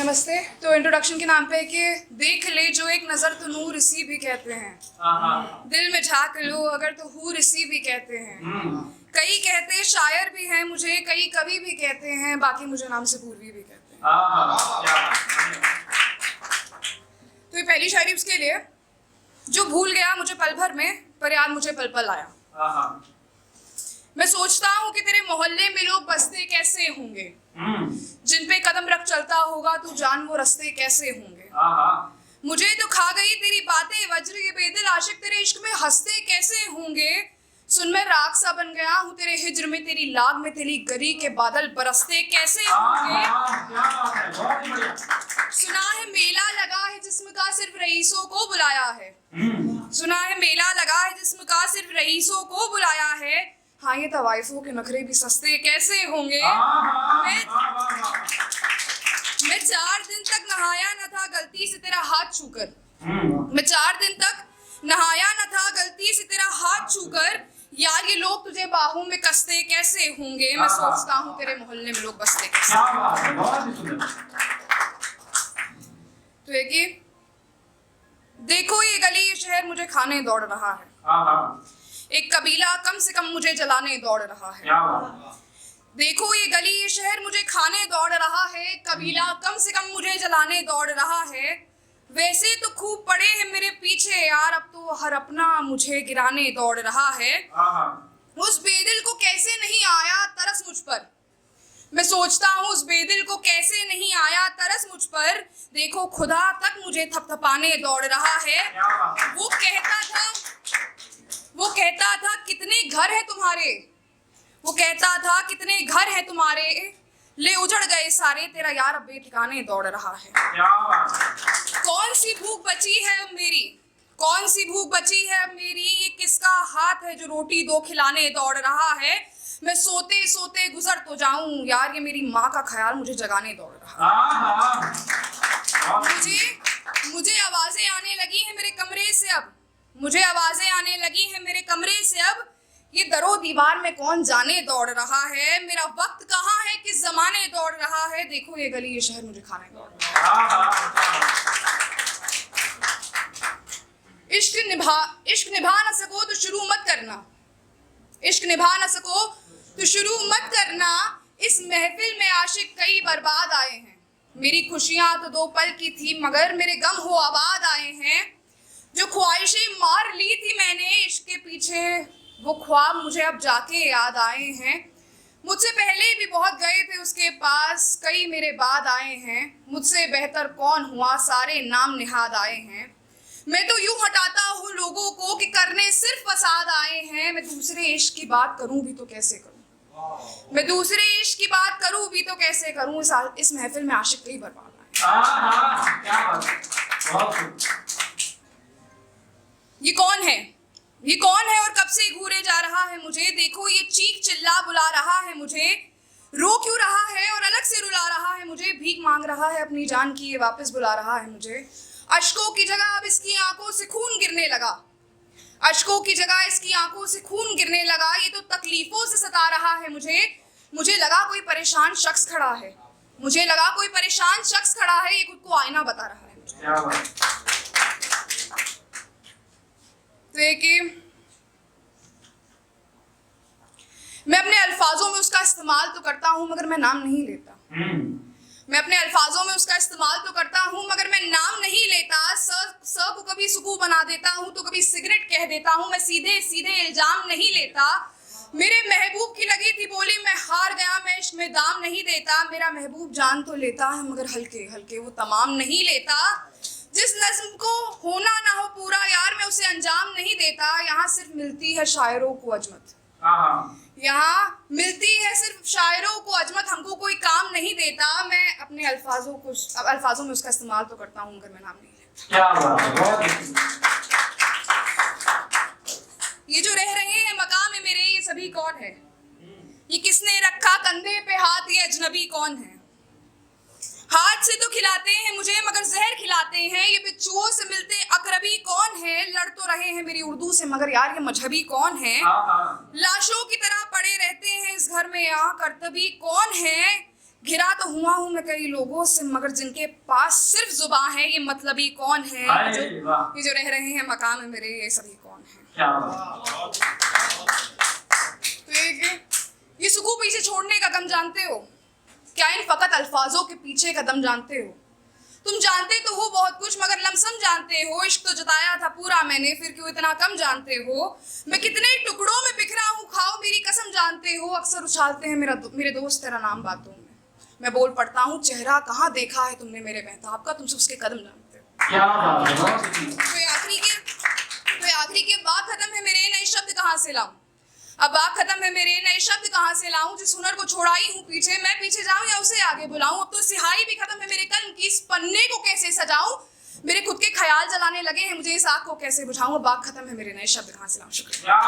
नमस्ते। तो इंट्रोडक्शन के नाम पे कि देख ले जो एक नजर तो नूर इसी भी कहते हैं, दिल में झांक लो अगर तो हूर इसी भी कहते हैं। कई कहते शायर भी हैं मुझे, कई कवि भी कहते हैं, बाकी मुझे नाम से पूर्वी भी कहते हैं। तो ये पहली शायरी उसके लिए जो भूल गया मुझे पल भर में, पर याद मुझे पल पल आया। मैं सोचता हूँ कि तेरे मोहल्ले में लोग बसते कैसे होंगे, जिन पे कदम रख चलता होगा तू जान वो रास्ते कैसे होंगे। मुझे तो खा गई तेरी बातें वज्र, ये बेदिल आशिक तेरे इश्क में हंसते कैसे होंगे। सुन मैं राग सा बन गया हूँ तेरे हिज्र में, तेरी लाग में तेरी गरी के बादल बरसते कैसे होंगे। सुना है मेला लगा है जिस्म का सिर्फ रईसों को बुलाया है, सुना है मेला लगा है जिस्म का सिर्फ रईसों को बुलाया है। हाँ ये तवाइफों के नखरे भी सस्ते कैसे होंगे। मैं 4 दिन तक नहाया न था गलती से तेरा हाथ छूकर, मैं 4 दिन तक नहाया न था गलती से तेरा हाथ छूकर। यार ये लोग तुझे बाहों में कसते कैसे होंगे, मैं सोचता हूँ तेरे मोहल्ले में लोग बसते कैसे। तो है कि देखो ये गली ये शहर मुझे खाने दौड़ रहा है, एक कबीला कम से कम मुझे जलाने दौड़ रहा है। देखो ये गली ये शहर मुझे खाने दौड़ रहा है, कबीला कम से कम मुझे जलाने दौड़ रहा है। वैसे तो खूब पड़े हैं मेरे पीछे यार, अब तो हर अपना मुझे गिराने दौड़ रहा है। उस बेदिल को कैसे नहीं आया तरस मुझ पर, मैं सोचता हूँ उस बेदिल को कैसे नहीं आया तरस मुझ पर। देखो खुदा तक मुझे थपथपाने दौड़ रहा है। वो कहता था कितने घर हैं तुम्हारे, वो कहता था कितने घर हैं तुम्हारे, ले उजड़ गए सारे तेरा यार अब बेठिकाने दौड़ रहा है। कौन सी भूख बची है अब मेरी, कौन सी भूख बची है अब मेरी, ये किसका हाथ है जो रोटी 2 खिलाने दौड़ रहा है। मैं सोते सोते गुजर तो जाऊं यार ये मेरी माँ का ख्याल मुझे जगाने दौड़ रहा है। मुझे आवाजें आने लगी हैं मेरे कमरे से अब, मुझे आवाजें आने लगी हैं मेरे कमरे से अब। ये दरो दीवार में कौन जाने दौड़ रहा है, मेरा वक्त कहाँ है किस जमाने दौड़ रहा है। देखो ये गली ये शहर मुझे खाने दौड़ रहा है। इश्क निभा न सको तो शुरू मत करना, इश्क निभा न सको तो शुरू मत करना। इस महफिल में आशिक कई बर्बाद आए हैं, मेरी खुशियां तो 2 पल की थी मगर मेरे गम हो आबाद आए हैं। जो ख्वाहिशें मार ली थी मैंने इश्क के पीछे, वो ख्वाब मुझे अब जाके याद आए हैं। मुझसे पहले भी बहुत गए थे उसके पास, कई मेरे बाद आए हैं। मुझसे बेहतर कौन हुआ सारे नाम निहाद आए हैं। मैं तो यूं हटाता हूँ लोगों को कि करने सिर्फ फसाद आए हैं। मैं दूसरे इश्क की बात करूं भी तो कैसे करूं, मैं दूसरे इश्क की बात करूं भी तो कैसे करूं। इस महफिल में आशिक कई बर्बाद आए। ये कौन है, ये कौन है और कब से घूरे जा रहा है मुझे। देखो ये चीख चिल्ला बुला रहा है मुझे, रो क्यों रहा है और अलग से रुला रहा है मुझे। भीख मांग रहा है अपनी जान की ये वापस बुला रहा है मुझे। अश्कों की जगह अब इसकी आंखों से खून गिरने लगा, अश्कों की जगह इसकी आंखों से खून गिरने लगा। ये तो तकलीफों से सता रहा है मुझे। मुझे लगा कोई परेशान शख्स खड़ा है, मुझे लगा कोई परेशान शख्स खड़ा है, ये खुद को आईना बता रहा है मुझे। तो ये कि मैं अपने अल्फाजों में उसका इस्तेमाल तो करता हूँ मगर मैं नाम नहीं लेता। मैं अपने अल्फाजों में उसका इस्तेमाल तो करता हूँ मगर मैं नाम नहीं लेता। स को कभी सुकू बना देता हूँ तो कभी सिगरेट कह देता हूँ। मैं सीधे सीधे इल्जाम नहीं लेता। मेरे महबूब की लगी थी बोली मैं हार गया, मैं इश्क में दाम नहीं देता। मेरा महबूब जान तो लेता है मगर हल्के हल्के वो तमाम नहीं लेता। जिस नज़्म को होना ना हो पूरा यार मैं उसे अंजाम नहीं देता। यहाँ सिर्फ मिलती है शायरों को अजमत, यहाँ मिलती है सिर्फ शायरों को अजमत, हमको कोई काम नहीं देता। मैं अपने अल्फाजों में उसका इस्तेमाल तो करता हूँ मगर मैं नाम नहीं लेता। ये जो रह रहे हैं मकाम में मेरे, ये सभी कौन है, ये किसने रखा कंधे पे हाथ, ये अजनबी कौन है। हाथ से तो खिलाते हैं मुझे मगर जहर खिलाते हैं। ये बिच्छुओं से मिलते अकरबी कौन है, लड़ तो रहे हैं मेरी उर्दू से मगर यार ये मजहबी कौन है। लाशों की तरह पड़े रहते हैं इस घर में यहाँ करतबी कौन है। घिरा तो हुआ हूं मैं कई लोगों से, मगर जिनके पास सिर्फ जुबान है, ये मतलबी कौन है? ये जो रह रहे हैं मकाम में मेरे, ये सभी कौन है? तो ये सुकून पीछे छोड़ने का गम जानते हो क्या? इन फकत अल्फाजों के पीछे का दम जानते हो? तुम जानते तो हो बहुत कुछ मगर लमसम जानते हो। इश्क तो जताया था पूरा मैंने, फिर क्यों इतना कम जानते हो? मैं कितने टुकड़ों में बिखरा हूँ, खाओ मेरी कसम जानते हो। अक्सर उछालते हैं मेरे दोस्त तेरा नाम बातों में, मैं बोल पड़ता हूँ चेहरा कहाँ देखा है तुमने मेरे मेहताब का, तुम सिर्फ उसके कदम जानते हो। तो आखिरी के बात खत्म है मेरे, नए शब्द कहाँ से लाऊं? अब बात खत्म है मेरे, नए शब्द कहाँ से लाऊं? जिस हुनर को छोड़ाई हूँ पीछे, मैं पीछे जाऊं या उसे आगे बुलाऊं? अब तो सिहाई भी खत्म है मेरे कलम की, इस पन्ने को कैसे सजाऊं? मेरे खुद के ख्याल जलाने लगे हैं मुझे, इस आग को कैसे बुझाऊं? अब बात खत्म है मेरे, नए शब्द कहाँ से लाऊं? शुक्रिया।